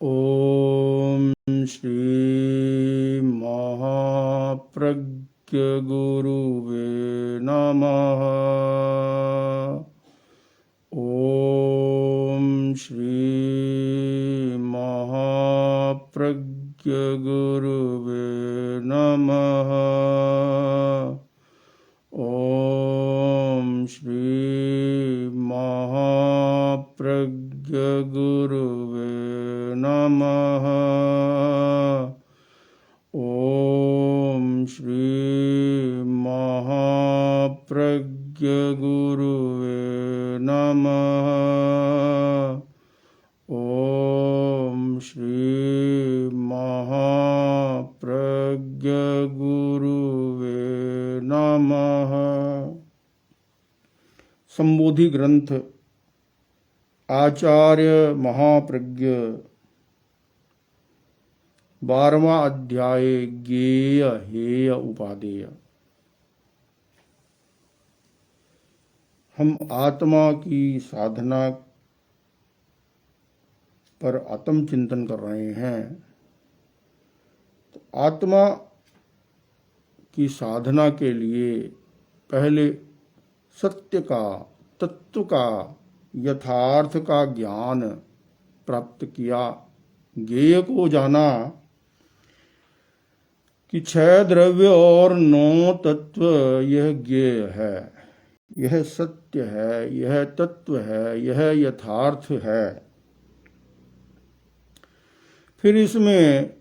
ओम श्री महाप्रज्ञ गुरुवे नमः। ओम श्री महाप्रज्ञ गुरुवे नमः। ओम श्री महाप्रज्ञ गुरुवे नमः। ओम श्री महाप्रज्ञ गुरुवे नमः। ओम श्री महाप्रज्ञ गुरुवे नमः। संबोधि ग्रंथ आचार्य महाप्रज्ञ 12वां अध्याय ज्ञेय हेय उपादेय। हम आत्मा की साधना पर आत्मचिंतन कर रहे हैं। तो आत्मा की साधना के लिए पहले सत्य का, तत्व का, यथार्थ का ज्ञान प्राप्त किया, ज्ञेय को जाना कि 6 द्रव्य और 9 तत्व यह ज्ञेय है, यह सत्य है, यह तत्व है, यह यथार्थ है। फिर इसमें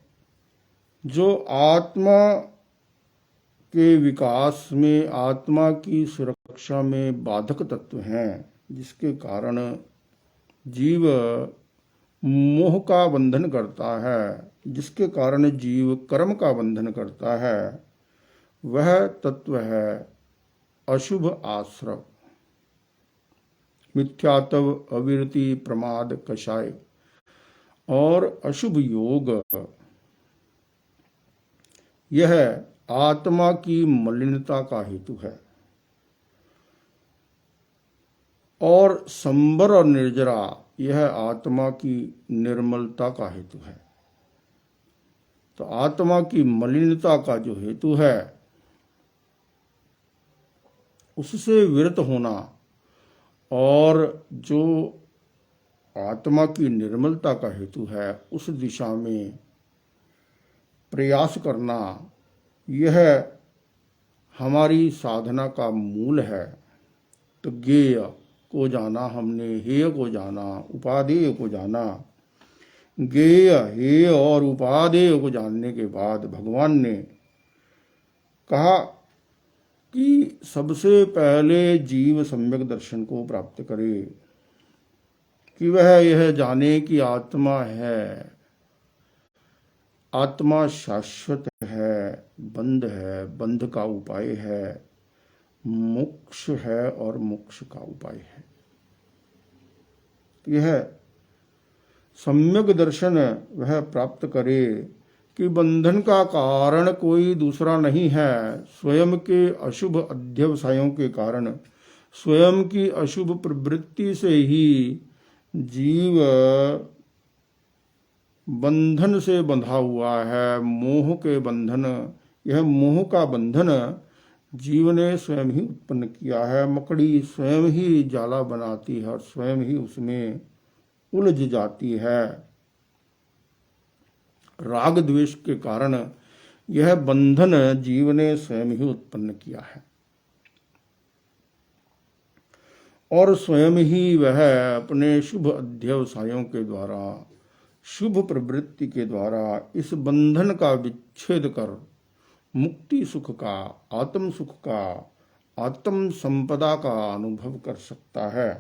जो आत्मा के विकास में, आत्मा की सुरक्षा में बाधक तत्व हैं, जिसके कारण जीव मोह का बंधन करता है, जिसके कारण जीव कर्म का बंधन करता है, वह तत्व है अशुभ आश्रव, मिथ्यात्व, अविरति, प्रमाद, कषाय और अशुभ योग। यह आत्मा की मलिनता का हेतु है। और संबर और निर्जरा यह आत्मा की निर्मलता का हेतु है। तो आत्मा की मलिनता का जो हेतु है, उससे विरत होना, और जो आत्मा की निर्मलता का हेतु है उस दिशा में प्रयास करना, यह हमारी साधना का मूल है। तो ज्ञेय को जाना हमने, हेय को जाना, उपादेय को जाना। ज्ञेय, हेय और उपादेय को जानने के बाद भगवान ने कहा कि सबसे पहले जीव सम्यक दर्शन को प्राप्त करे, कि वह यह जाने कि आत्मा है, आत्मा शाश्वत है, बंध है, बंध का उपाय है, मोक्ष है और मोक्ष का उपाय है। यह सम्यक दर्शन वह प्राप्त करे कि बंधन का कारण कोई दूसरा नहीं है, स्वयं के अशुभ अध्यवसायों के कारण, स्वयं की अशुभ प्रवृत्ति से ही जीव बंधन से बंधा हुआ है, मोह के बंधन। यह मोह का बंधन जीव ने स्वयं ही उत्पन्न किया है। मकड़ी स्वयं ही जाला बनाती है और स्वयं ही उसमें उलझ जाती है। राग द्वेष के कारण यह बंधन जीव ने स्वयं ही उत्पन्न किया है, और स्वयं ही वह अपने शुभ अध्यवसायों के द्वारा, शुभ प्रवृत्ति के द्वारा इस बंधन का विच्छेद कर मुक्ति सुख का, आत्म सुख का, आत्म संपदा का अनुभव कर सकता है।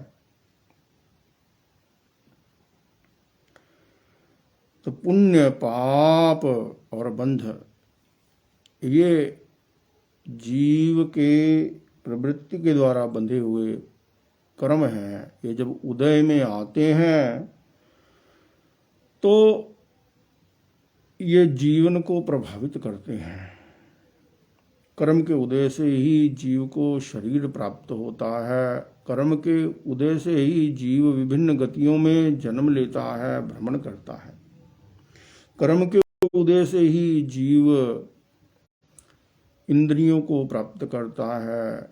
तो पुण्य, पाप और बंध, ये जीव के प्रवृत्ति के द्वारा बंधे हुए कर्म हैं। ये जब उदय में आते हैं तो ये जीवन को प्रभावित करते हैं। कर्म के उदय से ही जीव को शरीर प्राप्त होता है। कर्म के उदय से ही जीव विभिन्न गतियों में जन्म लेता है, भ्रमण करता है। कर्म के उदय से ही जीव इंद्रियों को प्राप्त करता है,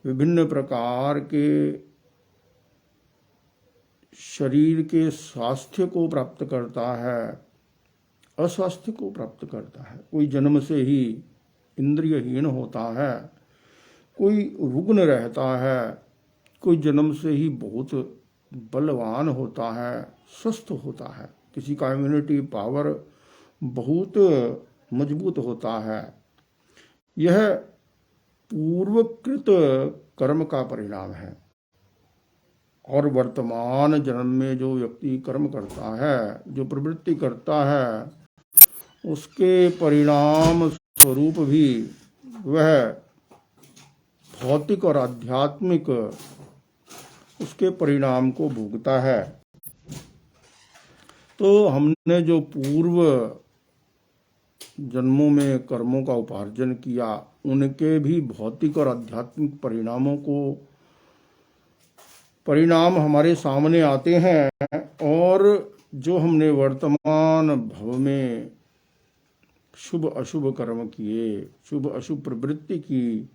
विभिन्न प्रकार के शरीर के स्वास्थ्य को प्राप्त करता है, अस्वास्थ्य को प्राप्त करता है। कोई जन्म से ही इंद्रियहीन होता है, कोई रुग्ण रहता है, कोई जन्म से ही बहुत बलवान होता है, स्वस्थ होता है, किसी का इम्यूनिटी पावर बहुत मजबूत होता है। यह पूर्वकृत कर्म का परिणाम है। और वर्तमान जन्म में जो व्यक्ति कर्म करता है, जो प्रवृत्ति करता है, उसके परिणाम स्वरूप भी वह भौतिक और आध्यात्मिक उसके परिणाम को भोगता है। तो हमने जो पूर्व जन्मों में कर्मों का उपार्जन किया, उनके भी भौतिक और आध्यात्मिक परिणाम हमारे सामने आते हैं। और जो हमने वर्तमान भव में शुभ अशुभ कर्म किए, शुभ अशुभ प्रवृत्ति की,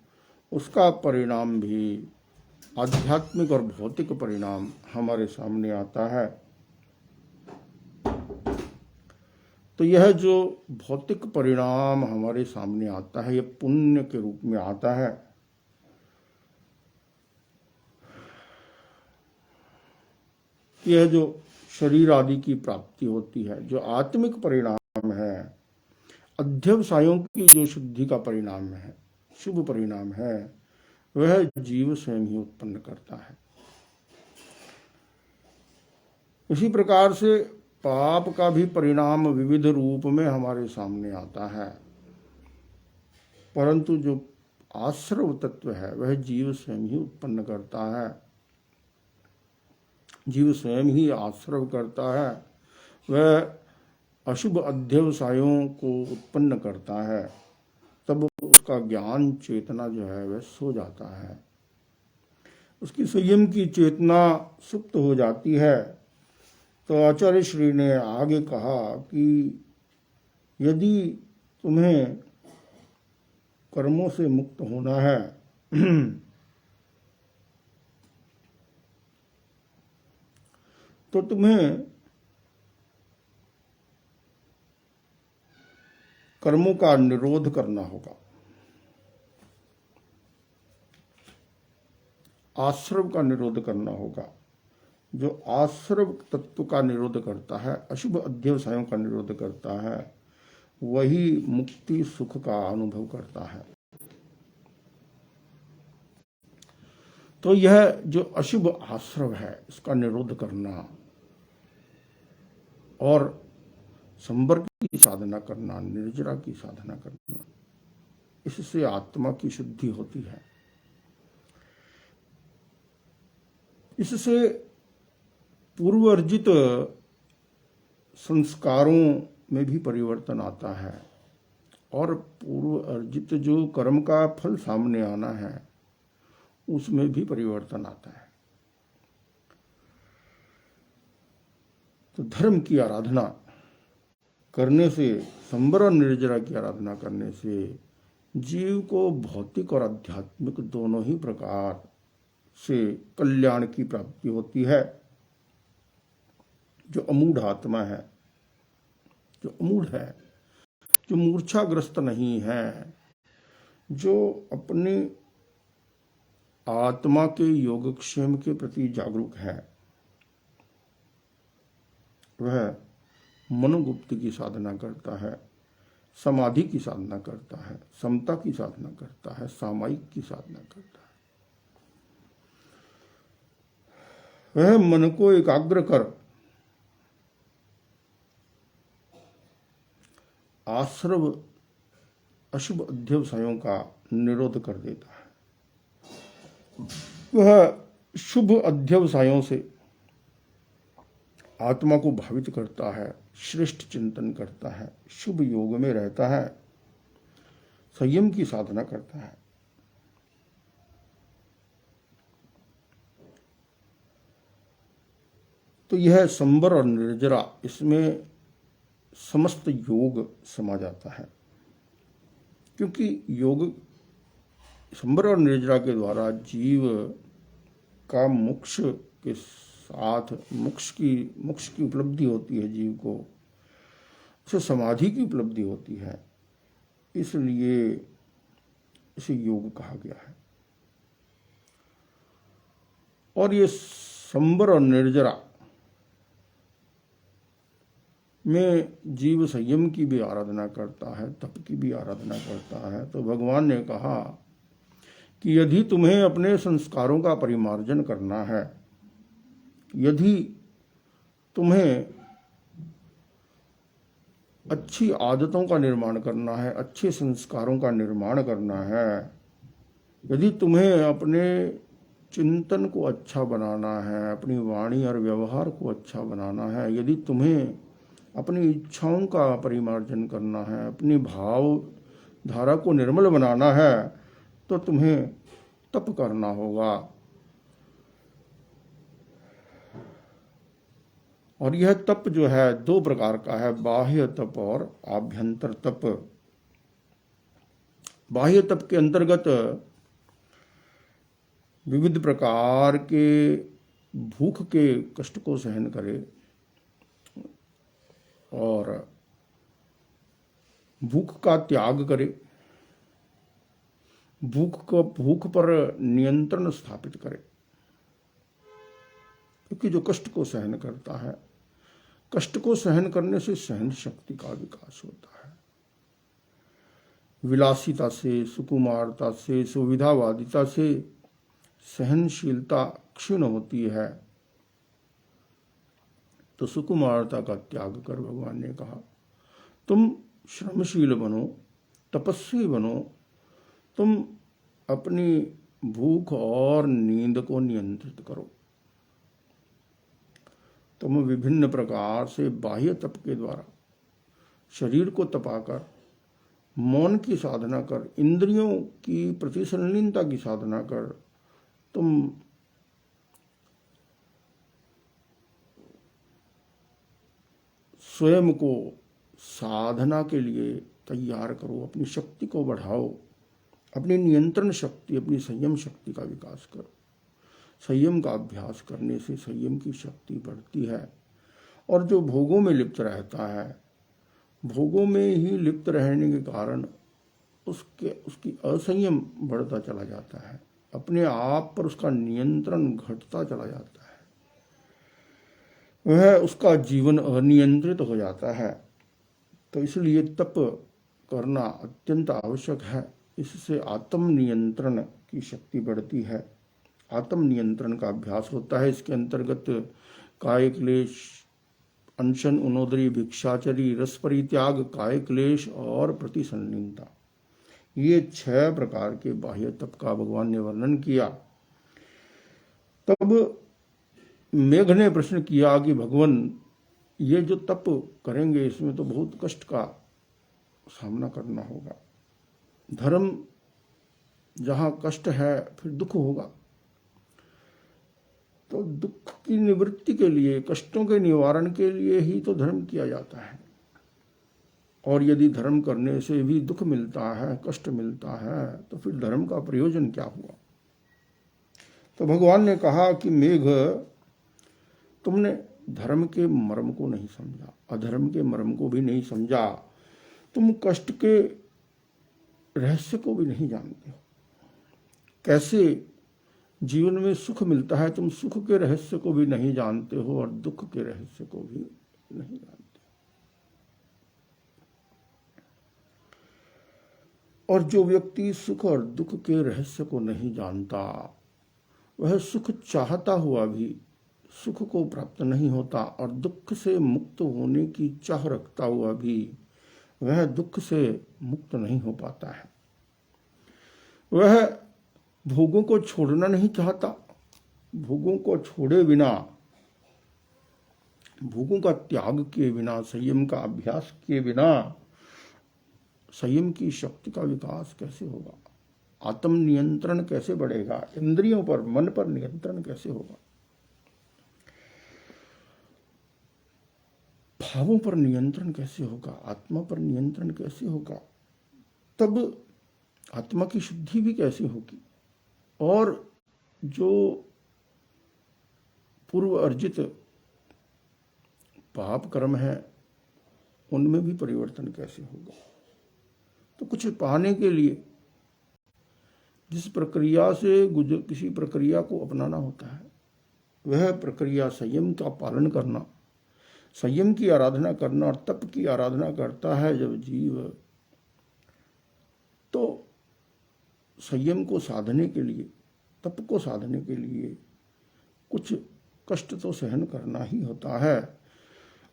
उसका परिणाम भी आध्यात्मिक और भौतिक परिणाम हमारे सामने आता है। तो यह जो भौतिक परिणाम हमारे सामने आता है, यह पुण्य के रूप में आता है। यह जो शरीर आदि की प्राप्ति होती है, जो आत्मिक परिणाम है, अध्यवसायों की जो शुद्धि का परिणाम है, शुभ परिणाम है, वह जीव स्वयं ही उत्पन्न करता है। इसी प्रकार से पाप का भी परिणाम विविध रूप में हमारे सामने आता है, परंतु जो आश्रव तत्व है वह जीव स्वयं ही उत्पन्न करता है। जीव स्वयं ही आश्रव करता है, वह अशुभ अध्यवसायों को उत्पन्न करता है। तब उसका ज्ञान चेतना जो है वह सो जाता है, उसकी संयम की चेतना सुप्त हो जाती है। तो आचार्य श्री ने आगे कहा कि यदि तुम्हें कर्मों से मुक्त होना है तो तुम्हें कर्मों का निरोध करना होगा। आश्रव का निरोध करना होगा। जो आश्रव तत्व का निरोध करता है, अशुभ अध्यवसायों का निरोध करता है, वही मुक्ति सुख का अनुभव करता है। तो यह जो अशुभ आश्रव है, इसका निरोध करना और संबर की साधना करना, निर्जरा की साधना करना, इससे आत्मा की शुद्धि होती है। इससे पूर्व अर्जित संस्कारों में भी परिवर्तन आता है और पूर्व अर्जित जो कर्म का फल सामने आना है उसमें भी परिवर्तन आता है। तो धर्म की आराधना करने से, संबर और निर्जरा की आराधना करने से जीव को भौतिक और आध्यात्मिक दोनों ही प्रकार से कल्याण की प्राप्ति होती है। जो अमूढ़ आत्मा है, जो अमूढ़ है, जो मूर्छाग्रस्त नहीं है, जो अपनी आत्मा के योगक्षेम के प्रति जागरूक है, वह मनोगुप्त की साधना करता है, समाधि की साधना करता है, समता की साधना करता है, सामायिक की साधना करता है। वह मन को एकाग्र कर आश्रव अशुभ अध्यवसायों का निरोध कर देता है। वह शुभ अध्यवसायों से आत्मा को भावित करता है, श्रेष्ठ चिंतन करता है, शुभ योग में रहता है, संयम की साधना करता है। तो यह संबर और निर्जरा, इसमें समस्त योग समा जाता है, क्योंकि योग संबर और निर्जरा के द्वारा जीव का मोक्ष के साथ मोक्ष की उपलब्धि होती है। जीव को उसे समाधि की उपलब्धि होती है, इसलिए इसे योग कहा गया है। और ये संबर और निर्जरा में जीव संयम की भी आराधना करता है, तप की भी आराधना करता है। तो भगवान ने कहा कि यदि तुम्हें अपने संस्कारों का परिमार्जन करना है, यदि तुम्हें अच्छी आदतों का निर्माण करना है, अच्छे संस्कारों का निर्माण करना है, यदि तुम्हें अपने चिंतन को अच्छा बनाना है, अपनी वाणी और व्यवहार को अच्छा बनाना है, यदि तुम्हें अपनी इच्छाओं का परिमार्जन करना है, अपनी भाव धारा को निर्मल बनाना है, तो तुम्हें तप करना होगा। और यह तप जो है दो प्रकार का है, बाह्य तप और आभ्यंतर तप। बाह्य तप के अंतर्गत विविध प्रकार के भूख के कष्ट को सहन करे और भूख का त्याग करे, भूख पर नियंत्रण स्थापित करे। क्योंकि जो कष्ट को सहन करता है, कष्ट को सहन करने से सहन शक्ति का विकास होता है। विलासिता से, सुकुमारता से, सुविधावादिता से सहनशीलता क्षीण होती है। तो सुकुमारता का त्याग कर भगवान ने कहा तुम श्रमशील बनो, तपस्वी बनो, तुम अपनी भूख और नींद को नियंत्रित करो। तुम विभिन्न प्रकार से बाह्य तप के द्वारा शरीर को तपाकर, मौन की साधना कर, इंद्रियों की प्रतिसंलीनता की साधना कर, तुम स्वयं को साधना के लिए तैयार करो, अपनी शक्ति को बढ़ाओ, अपनी नियंत्रण शक्ति, अपनी संयम शक्ति का विकास करो। संयम का अभ्यास करने से संयम की शक्ति बढ़ती है। और जो भोगों में लिप्त रहता है, भोगों में ही लिप्त रहने के कारण उसकी असंयम बढ़ता चला जाता है, अपने आप पर उसका नियंत्रण घटता चला जाता है, वह उसका जीवन अनियंत्रित हो जाता है। तो इसलिए तप करना अत्यंत आवश्यक है। इससे आत्म नियंत्रण की शक्ति बढ़ती है, आत्म नियंत्रण का अभ्यास होता है। इसके अंतर्गत काय क्लेश, अनशन, उनोदरी, भिक्षाचरी, रस परित्याग, काय क्लेश और प्रतिसंलीनता, ये 6 प्रकार के बाह्य तप का भगवान ने वर्णन किया। तब मेघ ने प्रश्न किया कि भगवान, ये जो तप करेंगे इसमें तो बहुत कष्ट का सामना करना होगा। धर्म जहां कष्ट है फिर दुख होगा, तो दुख की निवृत्ति के लिए, कष्टों के निवारण के लिए ही तो धर्म किया जाता है। और यदि धर्म करने से भी दुख मिलता है, कष्ट मिलता है, तो फिर धर्म का प्रयोजन क्या हुआ। तो भगवान ने कहा कि मेघ, तुमने धर्म के मर्म को नहीं समझा, अधर्म के मर्म को भी नहीं समझा, तुम कष्ट के रहस्य को भी नहीं जानते हो। कैसे जीवन में सुख मिलता है, तुम सुख के रहस्य को भी नहीं जानते हो और दुख के रहस्य को भी नहीं जानते। और जो व्यक्ति सुख और दुख के रहस्य को नहीं जानता, वह सुख चाहता हुआ भी सुख को प्राप्त नहीं होता, और दुख से मुक्त होने की चाह रखता हुआ भी वह दुख से मुक्त नहीं हो पाता है। वह भोगों को छोड़ना नहीं चाहता, भोगों को छोड़े बिना, भोगों का त्याग किए बिना, संयम का अभ्यास किए बिना संयम की शक्ति का विकास कैसे होगा, आत्म नियंत्रण कैसे बढ़ेगा, इंद्रियों पर, मन पर नियंत्रण कैसे होगा। भावों पर नियंत्रण कैसे होगा, आत्मा पर नियंत्रण कैसे होगा, तब आत्मा की शुद्धि भी कैसे होगी, और जो पूर्व अर्जित पाप कर्म है उनमें भी परिवर्तन कैसे होगा। तो कुछ पाने के लिए जिस प्रक्रिया से किसी प्रक्रिया को अपनाना होता है, वह प्रक्रिया संयम का पालन करना, संयम की आराधना करना और तप की आराधना करता है जब जीव, तो संयम को साधने के लिए, तप को साधने के लिए कुछ कष्ट तो सहन करना ही होता है।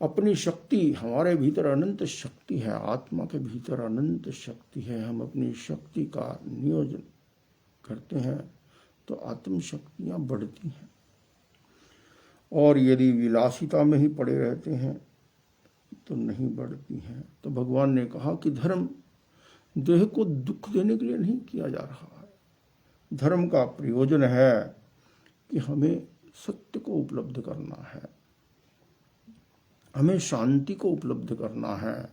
अपनी शक्ति, हमारे भीतर अनंत शक्ति है, आत्मा के भीतर अनंत शक्ति है, हम अपनी शक्ति का नियोजन करते हैं तो आत्म शक्तियां बढ़ती हैं। और यदि विलासिता में ही पड़े रहते हैं तो नहीं बढ़ती हैं। तो भगवान ने कहा कि धर्म देह को दुख देने के लिए नहीं किया जा रहा है, धर्म का प्रयोजन है कि हमें सत्य को उपलब्ध करना है, हमें शांति को उपलब्ध करना है,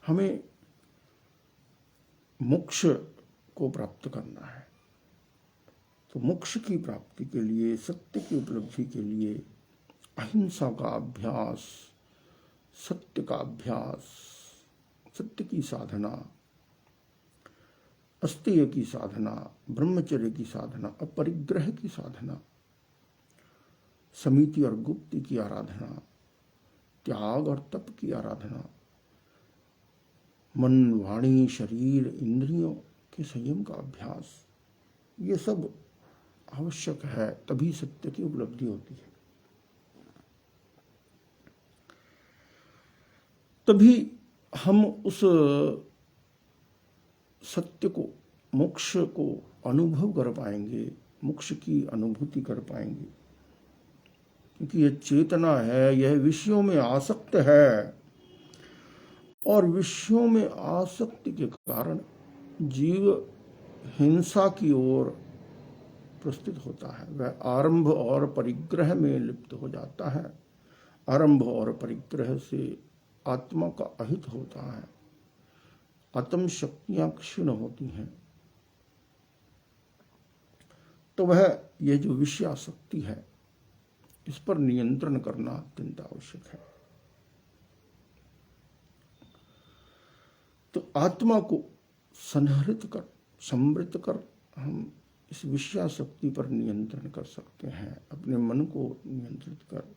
हमें मोक्ष को प्राप्त करना है। तो मोक्ष की प्राप्ति के लिए, सत्य की उपलब्धि के लिए अहिंसा का अभ्यास, सत्य का अभ्यास, सत्य की साधना, अस्तेय की साधना, ब्रह्मचर्य की साधना, अपरिग्रह की साधना, समिति और गुप्ति की आराधना, त्याग और तप की आराधना, मन, वाणी, शरीर, इंद्रियों के संयम का अभ्यास, ये सब आवश्यक है, तभी सत्य की उपलब्धि होती है। तभी हम उस सत्य को, मोक्ष को अनुभव कर पाएंगे, मोक्ष की अनुभूति कर पाएंगे। क्योंकि यह चेतना है, यह विषयों में आसक्त है, और विषयों में आसक्ति के कारण जीव हिंसा की ओर प्रस्तुत होता है। वह आरंभ और परिग्रह में लिप्त हो जाता है। आरंभ और परिग्रह से आत्मा का अहित होता है, आत्म शक्तियां क्षीण होती हैं। तो वह ये जो विषयासक्ति है, इस पर नियंत्रण करना अत्यंत आवश्यक है। तो आत्मा को संहरित कर, समृत कर हम इस विषयासक्ति पर नियंत्रण कर सकते हैं। अपने मन को नियंत्रित कर,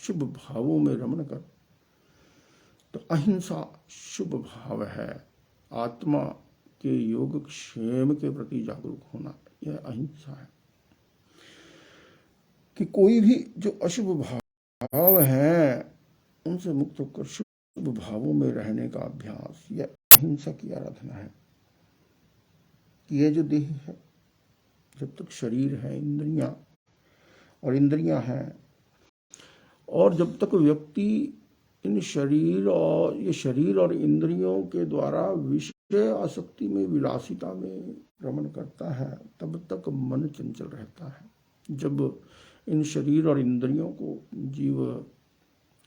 शुभ भावों में रमण कर। तो अहिंसा शुभ भाव है। आत्मा के योग क्षेम के प्रति जागरूक होना, यह अहिंसा है। कि कोई भी जो अशुभ भाव है उनसे मुक्त होकर शुभ भावों में रहने का अभ्यास, यह अहिंसा की आराधना है। कि यह जो देह है, जब तक शरीर है, इंद्रियां हैं, और जब तक व्यक्ति इन शरीर और इंद्रियों के द्वारा विषय आसक्ति में, विलासिता में रमण करता है, तब तक मन चंचल रहता है। जब इन शरीर और इंद्रियों को जीव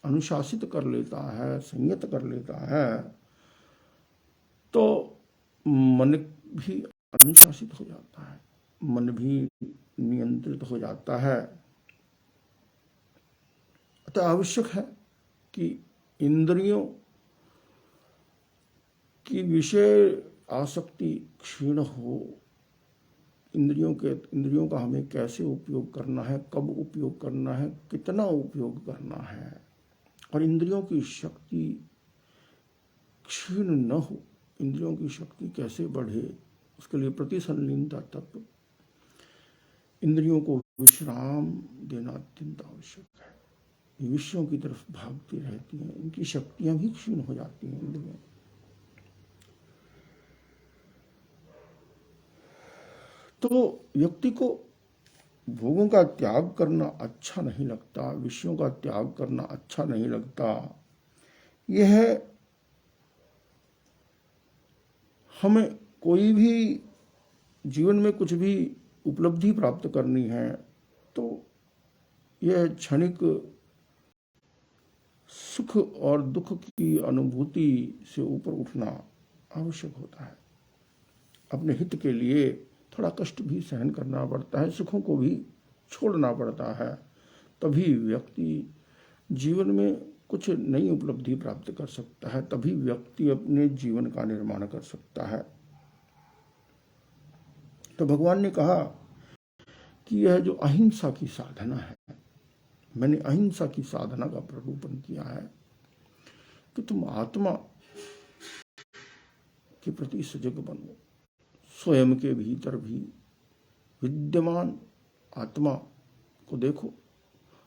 अनुशासित कर लेता है, संयत कर लेता है, तो मन भी अनुशासित हो जाता है, मन भी नियंत्रित हो जाता है। अतः आवश्यक है कि इंद्रियों की विषय आसक्ति क्षीण हो। इंद्रियों का हमें कैसे उपयोग करना है, कब उपयोग करना है, कितना उपयोग करना है, और इंद्रियों की शक्ति क्षीण न हो, इंद्रियों की शक्ति कैसे बढ़े, उसके लिए प्रतिसंलीनता तप, इंद्रियों को विश्राम देना अत्यंत आवश्यक है। ये विषयों की तरफ भागती रहती हैं, इनकी शक्तियां भी क्षीण हो जाती हैं इंद्रियों। तो व्यक्ति को भोगों का त्याग करना अच्छा नहीं लगता, विषयों का त्याग करना अच्छा नहीं लगता। यह हमें कोई भी जीवन में कुछ भी उपलब्धि प्राप्त करनी है तो यह क्षणिक सुख और दुख की अनुभूति से ऊपर उठना आवश्यक होता है। अपने हित के लिए थोड़ा कष्ट भी सहन करना पड़ता है, सुखों को भी छोड़ना पड़ता है, तभी व्यक्ति जीवन में कुछ नई उपलब्धि प्राप्त कर सकता है, तभी व्यक्ति अपने जीवन का निर्माण कर सकता है। तो भगवान ने कहा कि यह जो अहिंसा की साधना है, मैंने अहिंसा की साधना का प्ररूपण किया है कि तुम आत्मा के प्रति सजग बनो, स्वयं के भीतर भी विद्यमान आत्मा को देखो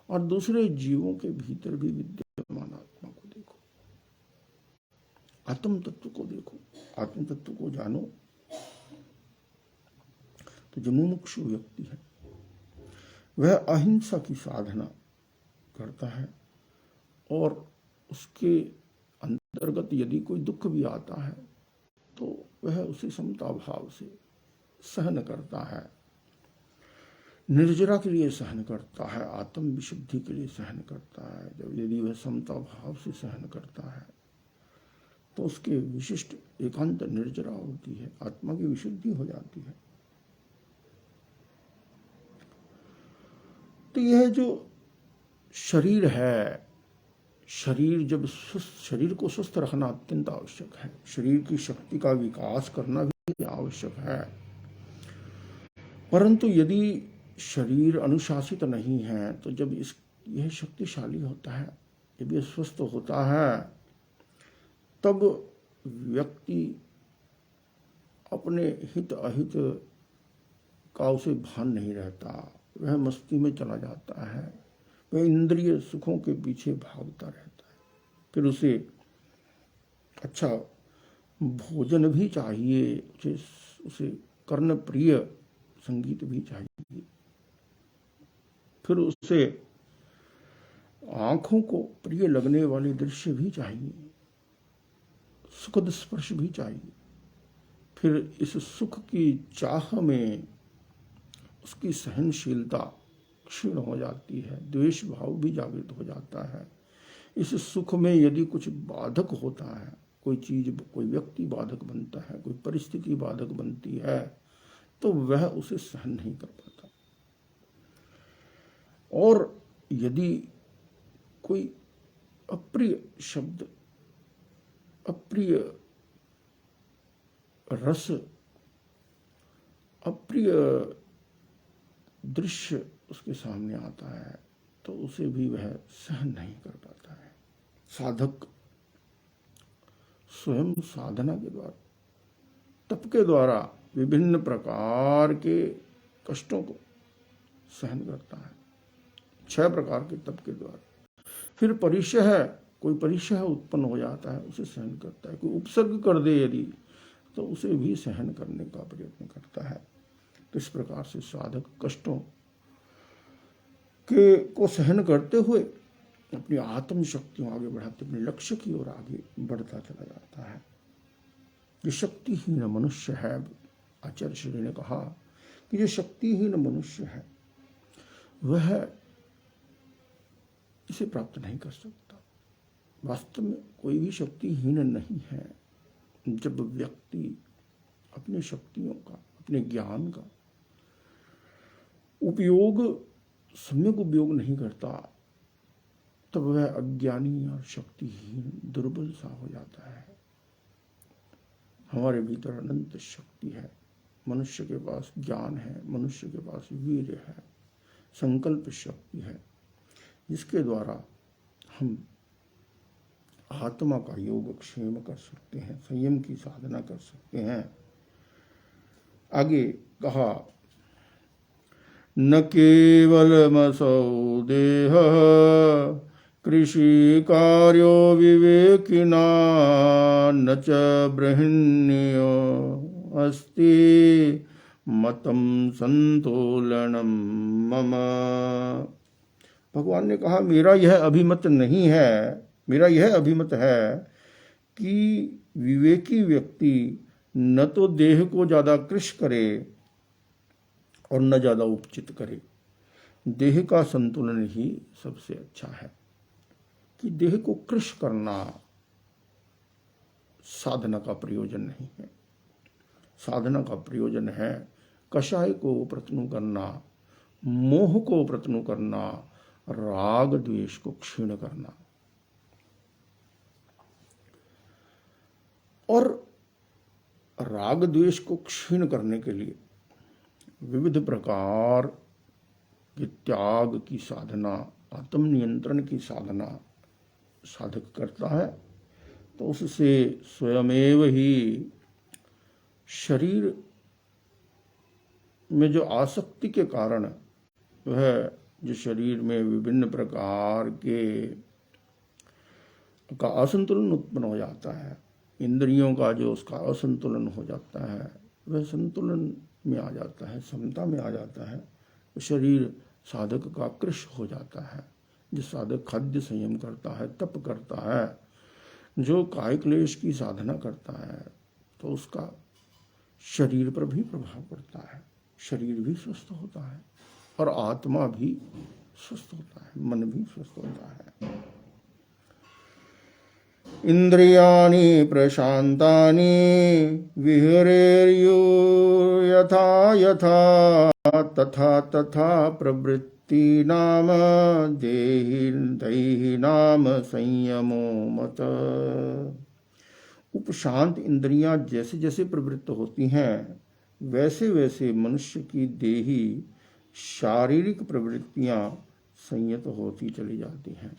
और दूसरे जीवों के भीतर भी विद्यमान आत्मा को देखो, आत्म तत्व को देखो, आत्म तत्व को जानो। तो जो मुमुक्षु व्यक्ति है वह अहिंसा की साधना करता है और उसके अंतर्गत यदि कोई दुख भी आता है तो वह उसे समता भाव से सहन करता है, निर्जरा के लिए सहन करता है, आत्म विशुद्धि के लिए सहन करता है। जब यदि वह समता भाव से सहन करता है तो उसके विशिष्ट एकांत निर्जरा होती है, आत्मा की विशुद्धि हो जाती है। तो यह जो शरीर है, शरीर जब शरीर को स्वस्थ रखना अत्यंत आवश्यक है, शरीर की शक्ति का विकास करना भी आवश्यक है, परंतु यदि शरीर अनुशासित नहीं है तो जब यह शक्तिशाली होता है, जब यह स्वस्थ होता है, तब व्यक्ति अपने हित अहित का उसे भान नहीं रहता, वह मस्ती में चला जाता है, वह इंद्रिय सुखों के पीछे भागता रहता है। फिर उसे अच्छा भोजन भी चाहिए, उसे कर्ण प्रिय संगीत भी चाहिए, फिर उसे आंखों को प्रिय लगने वाले दृश्य भी चाहिए, सुखद स्पर्श भी चाहिए। फिर इस सुख की चाह में उसकी सहनशीलता क्षीण हो जाती है, द्वेष भाव भी जागृत हो जाता है। इस सुख में यदि कुछ बाधक होता है, कोई चीज, कोई व्यक्ति बाधक बनता है, कोई परिस्थिति बाधक बनती है, तो वह उसे सहन नहीं कर पाता। और यदि कोई अप्रिय शब्द, अप्रिय रस, अप्रिय दृश्य उसके सामने आता है तो उसे भी वह सहन नहीं कर पाता है। साधक स्वयं साधना के द्वारा, तप के द्वारा विभिन्न प्रकार के कष्टों को सहन करता है, 6 प्रकार के तप के द्वारा। फिर परिशह, कोई परिशह उत्पन्न हो जाता है, उसे सहन करता है। कोई उपसर्ग कर दे यदि, तो उसे भी सहन करने का प्रयत्न करता है। तो इस प्रकार से साधक कष्टों को सहन करते हुए अपनी आत्म शक्तियों आगे बढ़ाते अपने लक्ष्य की ओर आगे बढ़ता चला जाता है। जो शक्तिहीन मनुष्य है, आचार्य श्री ने कहा कि जो शक्तिहीन मनुष्य है वह इसे प्राप्त नहीं कर सकता। वास्तव में कोई भी शक्तिहीन नहीं है जब व्यक्ति अपनी शक्तियों का, अपने ज्ञान का उपयोग, सम्यक उपयोग नहीं करता, तब वह अज्ञानी और शक्तिहीन, दुर्बल सा हो जाता है। हमारे भीतर अनंत शक्ति है, मनुष्य के पास ज्ञान है, मनुष्य के पास वीर है, संकल्प शक्ति है, जिसके द्वारा हम आत्मा का योगक्षेम कर सकते हैं, संयम की साधना कर सकते हैं। आगे कहा, न केवलमसौ देह कृषि कार्यो विवेकिना न च बृहन्यो अस्ति मतम संतोलनम मम। भगवान ने कहा, मेरा यह अभिमत नहीं है, मेरा यह अभिमत है कि विवेकी व्यक्ति न तो देह को ज्यादा कृश करे और न ज्यादा उपचित करे। देह का संतुलन ही सबसे अच्छा है। कि देह को कृश करना साधना का प्रयोजन नहीं है। साधना का प्रयोजन है कषाय को प्रतनु करना, मोह को प्रतनु करना, राग द्वेष को क्षीण करना। और राग द्वेष को क्षीण करने के लिए विविध प्रकार के त्याग की साधना, आत्मनियंत्रण की साधना साधक करता है, तो उससे स्वयमेव ही शरीर में जो आसक्ति के कारण वह जो शरीर में विभिन्न प्रकार के का असंतुलन उत्पन्न हो जाता है, इंद्रियों का जो उसका असंतुलन हो जाता है, वह संतुलन में आ जाता है, समता में आ जाता है। तो शरीर साधक का कृश हो जाता है। जो साधक खाद्य संयम करता है, तप करता है, जो काय क्लेश की साधना करता है, तो उसका शरीर पर भी प्रभाव पड़ता है। शरीर भी स्वस्थ होता है और आत्मा भी स्वस्थ होता है, मन भी स्वस्थ होता है। इंद्रियाणि प्रशांतानि विहरेर्यु यथा यथा तथा तथा प्रवृत्ति नाम देहि नाम संयमो मत। उपशांत इंद्रियां जैसे जैसे प्रवृत्त होती हैं, वैसे वैसे मनुष्य की देही शारीरिक प्रवृत्तियां संयत होती चली जाती हैं।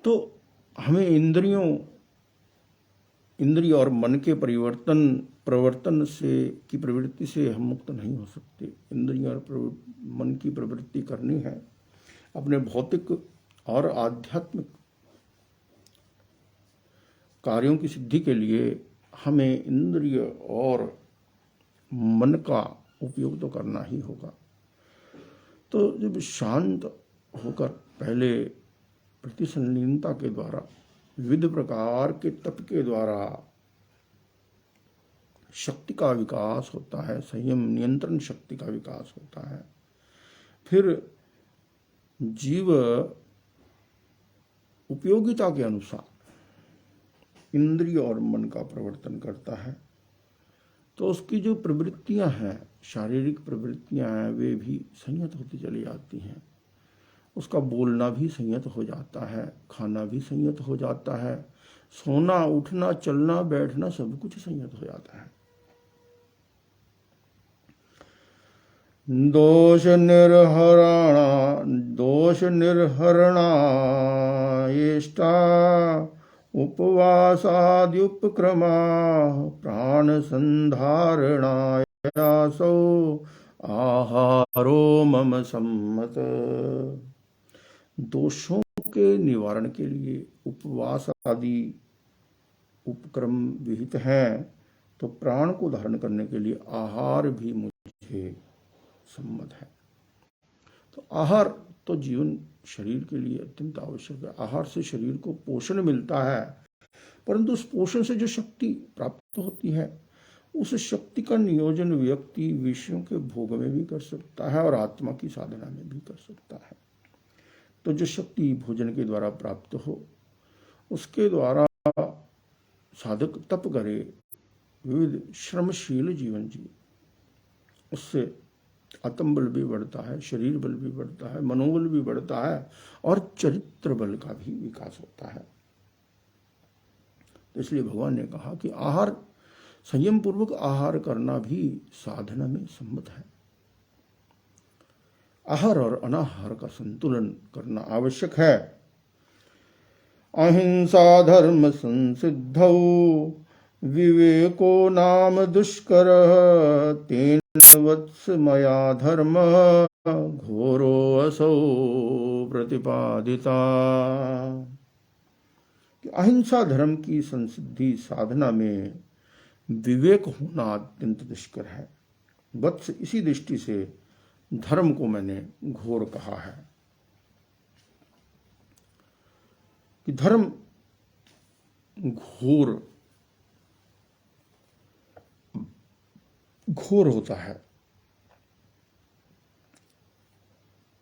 तो हमें इंद्रिय और मन के प्रवर्तन से की प्रवृत्ति से हम मुक्त नहीं हो सकते। इंद्रिय और मन की प्रवृत्ति करनी है। अपने भौतिक और आध्यात्मिक कार्यों की सिद्धि के लिए हमें इंद्रिय और मन का उपयोग तो करना ही होगा। तो जब शांत होकर पहले प्रतिसंलीनता के द्वारा, विविध प्रकार के तप के द्वारा शक्ति का विकास होता है, संयम नियंत्रण शक्ति का विकास होता है। फिर जीव उपयोगिता के अनुसार इंद्रिय और मन का प्रवर्तन करता है, तो उसकी जो प्रवृत्तियां हैं, शारीरिक प्रवृत्तियां हैं, वे भी संयत होती चली जाती हैं। उसका बोलना भी संयत हो जाता है, खाना भी संयत हो जाता है, सोना उठना चलना बैठना सब कुछ संयत हो जाता है। दोष निर्हरणायेष्टा उपवासाद्युपक्रमा प्राण संधारणायासो आहारो मम सम्मत। दोषों के निवारण के लिए उपवास आदि उपक्रम विहित हैं, तो प्राण को धारण करने के लिए आहार भी मुझे सम्मत है। तो आहार तो जीवन शरीर के लिए अत्यंत आवश्यक है। आहार से शरीर को पोषण मिलता है, परंतु उस पोषण से जो शक्ति प्राप्त होती है, उस शक्ति का नियोजन व्यक्ति विषयों के भोग में भी कर सकता है और आत्मा की साधना में भी कर सकता है। तो जो शक्ति भोजन के द्वारा प्राप्त हो, उसके द्वारा साधक तप करे, विविध श्रमशील जीवन जी, उससे आत्मबल भी बढ़ता है, शरीर बल भी बढ़ता है, मनोबल भी बढ़ता है और चरित्र बल का भी विकास होता है। तो इसलिए भगवान ने कहा कि आहार, संयम पूर्वक आहार करना भी साधना में सम्मत है। आहार और अनाहार का संतुलन करना आवश्यक है। अहिंसा धर्म संसिद्धौ विवेको नाम दुष्कर तेन वत्स मया धर्म घोरो असौ प्रतिपादिता। अहिंसा धर्म की संसिद्धि साधना में विवेक होना अत्यंत दुष्कर है। वत्स इसी दृष्टि से धर्म को मैंने घोर कहा है कि धर्म घोर होता है।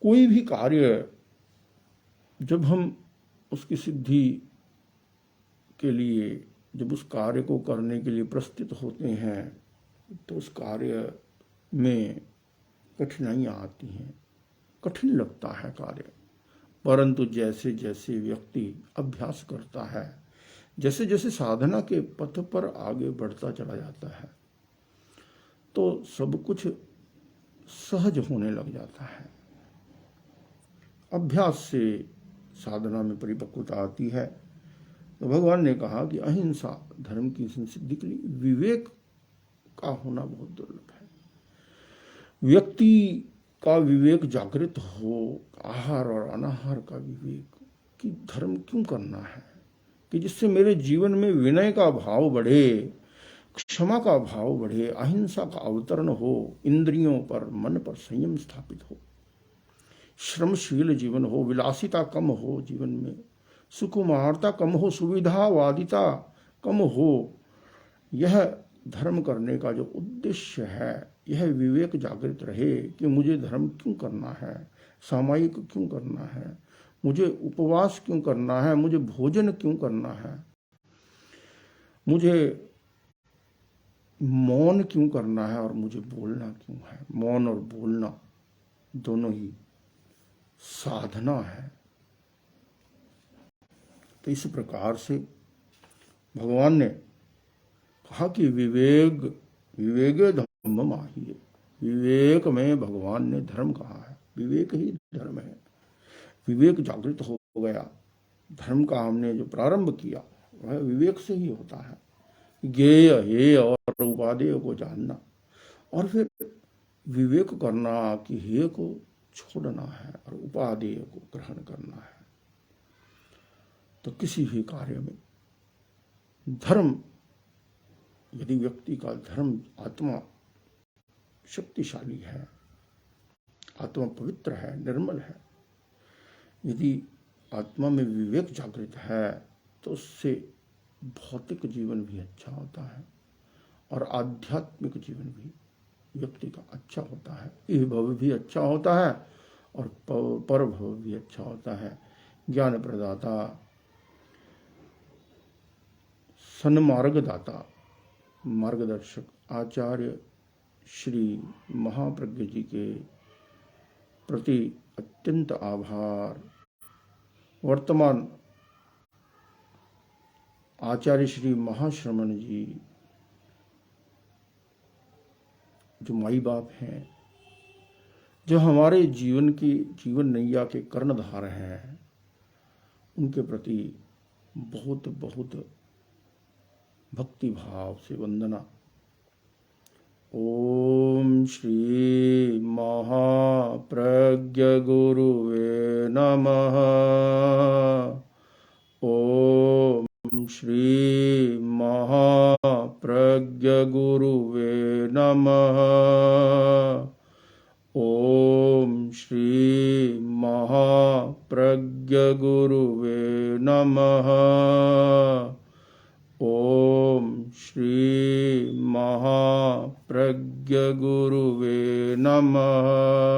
कोई भी कार्य जब हम उसकी सिद्धि के लिए, जब उस कार्य को करने के लिए प्रस्तुत होते हैं तो उस कार्य में कठिनाइयाँ आती हैं, कठिन लगता है कार्य। परंतु जैसे जैसे व्यक्ति अभ्यास करता है, जैसे जैसे साधना के पथ पर आगे बढ़ता चला जाता है, तो सब कुछ सहज होने लग जाता है। अभ्यास से साधना में परिपक्वता आती है। तो भगवान ने कहा कि अहिंसा धर्म की सिद्धि के लिए विवेक का होना बहुत दुर्लभ है। व्यक्ति का विवेक जागृत हो, आहार और अनाहार का विवेक, कि धर्म क्यों करना है, कि जिससे मेरे जीवन में विनय का भाव बढ़े, क्षमा का भाव बढ़े, अहिंसा का अवतरण हो, इंद्रियों पर मन पर संयम स्थापित हो, श्रमशील जीवन हो, विलासिता कम हो जीवन में, सुकुमारता कम हो, सुविधावादिता कम हो। यह धर्म करने का जो उद्देश्य है, यह विवेक जागृत रहे कि मुझे धर्म क्यों करना है, सामायिक क्यों करना है, मुझे उपवास क्यों करना है, मुझे भोजन क्यों करना है, मुझे मौन क्यों करना है और मुझे बोलना क्यों है। मौन और बोलना दोनों ही साधना है। तो इस प्रकार से भगवान ने कहा कि विवेक विवेके धर्म माहिए, विवेक में भगवान ने धर्म कहा है, विवेक ही धर्म है। विवेक जागृत हो गया, धर्म का हमने जो प्रारंभ किया वह विवेक से ही होता है। ज्ञेय हेय और उपादेय को जानना, और फिर विवेक करना कि हेय को छोड़ना है और उपादेय को ग्रहण करना है। तो किसी भी कार्य में धर्म, यदि व्यक्ति का धर्म, आत्मा शक्तिशाली है, आत्मा पवित्र है, निर्मल है, यदि आत्मा में विवेक जागृत है, तो उससे भौतिक जीवन भी अच्छा होता है और आध्यात्मिक जीवन भी व्यक्ति का अच्छा होता है। इह भव भी अच्छा होता है और पर भव भी अच्छा होता है। ज्ञान प्रदाता, सन्मार्गदाता, मार्गदर्शक आचार्य श्री महाप्रज्ञ जी के प्रति अत्यंत आभार। वर्तमान आचार्य श्री महाश्रमण जी जो माई बाप हैं, जो हमारे जीवन नैया के कर्णधार हैं, उनके प्रति बहुत बहुत भक्ति भाव से वंदना। ओम श्री महाप्रज्ञ गुरुवे नमः। ओम श्री महाप्रज्ञ गुरुवे नमः। ओम श्री महाप्रज्ञ गुरुवे नमः। ओम श्री महाप्रज्ञ गुरुवे नमः।